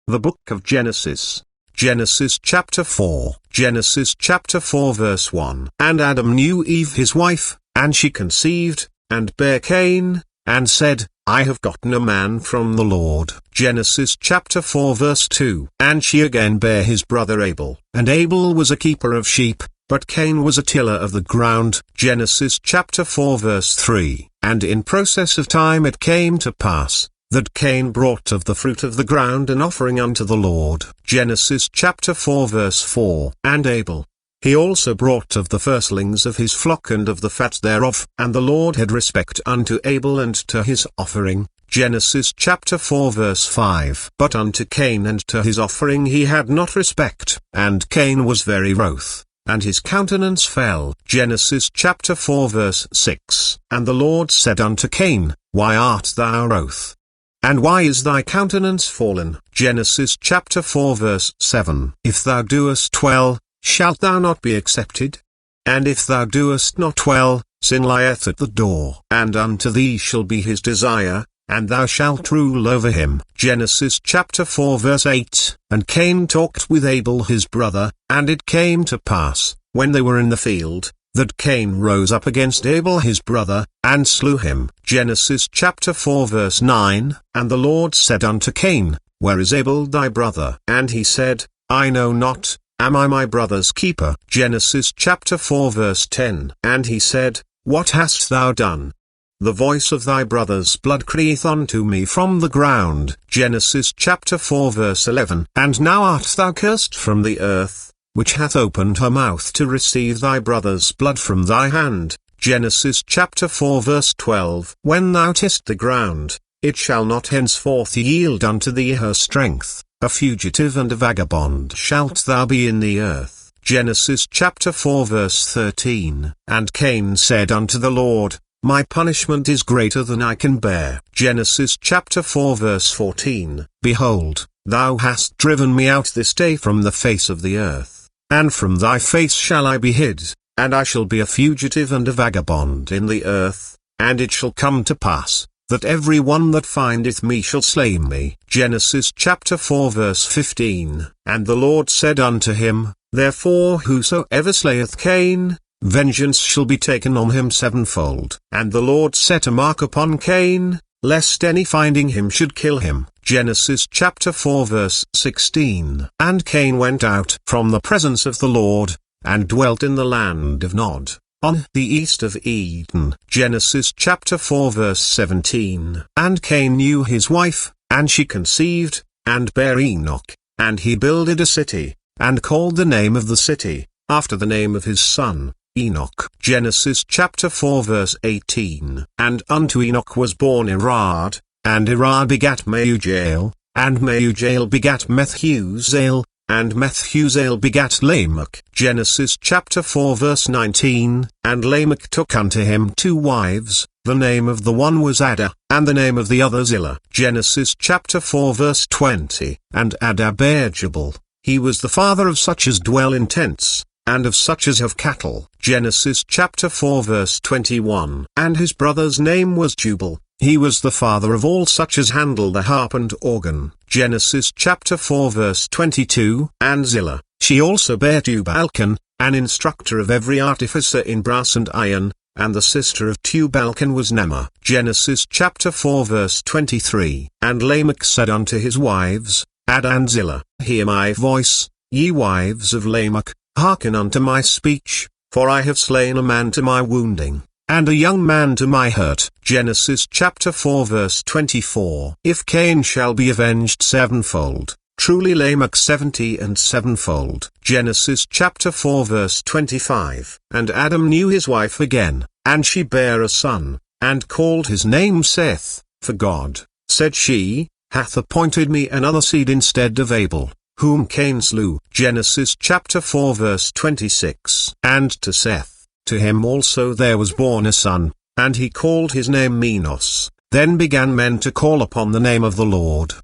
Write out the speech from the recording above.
The Book of Genesis. Genesis chapter 4. Genesis chapter 4 verse 1. And Adam knew Eve his wife, and she conceived, and bare Cain, and said, I have gotten a man from the Lord. Genesis chapter 4 verse 2. And she again bare his brother Abel. And Abel was a keeper of sheep, but Cain was a tiller of the ground. Genesis chapter 4 verse 3. And in process of time it came to pass, that Cain brought of the fruit of the ground an offering unto the Lord. Genesis chapter 4 verse 4. And Abel, he also brought of the firstlings of his flock and of the fat thereof. And the Lord had respect unto Abel and to his offering. Genesis chapter 4 verse 5. But unto Cain and to his offering he had not respect. And Cain was very wroth, and his countenance fell. Genesis chapter 4 verse 6. And the Lord said unto Cain, Why art thou wroth? And why is thy countenance fallen? Genesis chapter 4 verse 7. If thou doest well, shalt thou not be accepted? And if thou doest not well, sin lieth at the door. And unto thee shall be his desire, and thou shalt rule over him. Genesis chapter 4 verse 8. And Cain talked with Abel his brother, and it came to pass, when they were in the field, that Cain rose up against Abel his brother, and slew him. Genesis chapter 4 verse 9. And the Lord said unto Cain, Where is Abel thy brother? And he said, I know not, am I my brother's keeper? Genesis chapter 4 verse 10. And he said, What hast thou done? The voice of thy brother's blood crieth unto me from the ground. Genesis chapter 4 verse 11. And now art thou cursed from the earth, which hath opened her mouth to receive thy brother's blood from thy hand. Genesis chapter 4 verse 12. When thou test the ground, it shall not henceforth yield unto thee her strength, a fugitive and a vagabond shalt thou be in the earth. Genesis chapter 4 verse 13. And Cain said unto the Lord, My punishment is greater than I can bear. Genesis chapter 4 verse 14. Behold, thou hast driven me out this day from the face of the earth, and from thy face shall I be hid, and I shall be a fugitive and a vagabond in the earth. And it shall come to pass, that every one that findeth me shall slay me. Genesis chapter 4 verse 15. And the Lord said unto him, Therefore whosoever slayeth Cain, vengeance shall be taken on him sevenfold. And the Lord set a mark upon Cain, lest any finding him should kill him. Genesis chapter 4 verse 16. And Cain went out from the presence of the Lord, and dwelt in the land of Nod, on the east of Eden. Genesis chapter 4 verse 17. And Cain knew his wife, and she conceived, and bare Enoch, and he builded a city, and called the name of the city, after the name of his son, Enoch. Genesis chapter 4 verse 18. And unto Enoch was born Irad, and Irad begat Mehujael, and Mehujael begat Methusael, and Methusael begat Lamech. Genesis chapter 4 verse 19. And Lamech took unto him 2 wives, the name of the one was Ada, and the name of the other Zillah. Genesis chapter 4 verse 20. And Ada bare Jubal, he was the father of such as dwell in tents, and of such as have cattle. Genesis chapter 4 verse 21. And his brother's name was Jubal, he was the father of all such as handle the harp and organ. Genesis chapter 4 verse 22. And Zillah, she also bare Tubal-Cain, an instructor of every artificer in brass and iron, and the sister of Tubal-Cain was Nema. Genesis chapter 4 verse 23. And Lamech said unto his wives, Ada and Zillah, Hear my voice, ye wives of Lamech, hearken unto my speech, for I have slain a man to my wounding, and a young man to my hurt. Genesis chapter 4 verse 24. If Cain shall be avenged sevenfold, truly Lamech 70 and sevenfold. Genesis chapter 4 verse 25. And Adam knew his wife again, and she bare a son, and called his name Seth, for God, said she, hath appointed me another seed instead of Abel, whom Cain slew. Genesis chapter 4 verse 26. And to Seth, to him also there was born a son, and he called his name Menos. Then began men to call upon the name of the Lord.